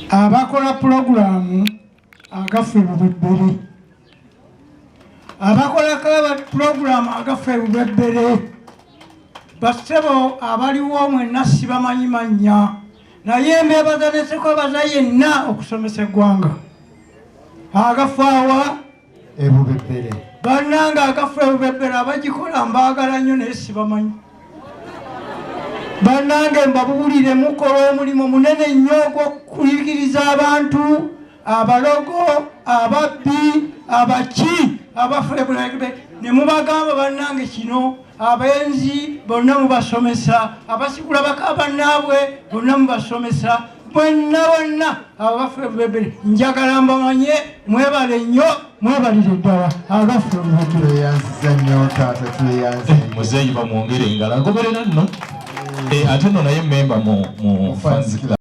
abakola pulogulaamu agaffe bubebbere pulogulaamu agaffe bubebbere basebo abaliwo mwenna sibamanyi mannya naye mbebaza ne sekwebaza yenna okusomesa eggwanga agaffe awa ebubebbere bannanga agaffe ebubebbere abagikola mbaagala nnyo naye sibamanyi bannange mbabuulire mukola omulimu munene nnyo ogw'okuyigiriza abantu abalogo ababbi abaki abafeebulebe ne mubagamba bannange kino abenzi bonna mubasomesa abasigula baka bannaabwe bonna mubasomesa bonna abafeebulebe njagala mbamanye mwebale nnyo mwebalire ddala abafeebulebe tweyanziza nnyo taata tweyanze muzeeyi bamwongere engalo agoberera nno ate nno naye memba mu fans club